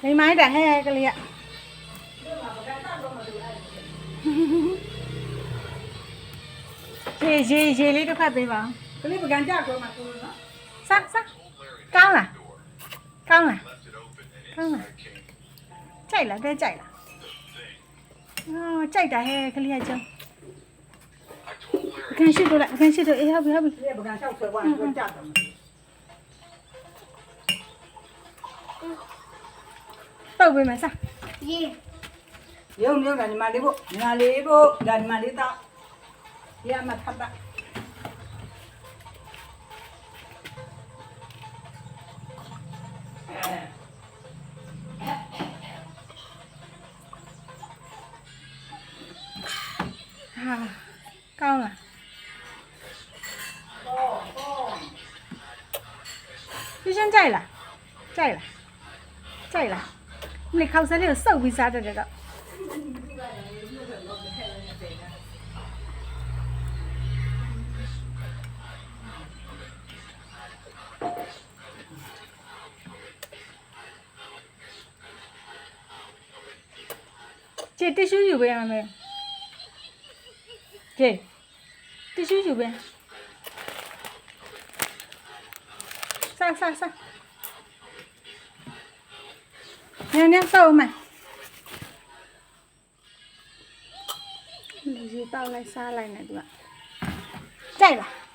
လိမ္မိုင်းတာဟဲ့ကလေးကရေလေးတစ်ခါပေးပါကလေးပကံကြတော့မှာကိုနော်စားကောင်းလားကြိုက်လားကြိုက်လားကြိုက်တာဟဲ့ကလေးကကြောင်းပကံရှိတော့လားပကံရှိတော့အေးဟုတ်ပြီပကံလျှောက်ဆွဲသွားတော့ကြတော့တော့ပေးမယ်စားရုံကညီမလေးဖို့ဒါညီမလေးတော့ရမထပ်ပါကောင်းလားဒီရှင်းကြိုက်လား你考试你有手为啥的这个？这地区有没有？这地区有没？上。nè tao mày gì tao lại xa lại này được chạy là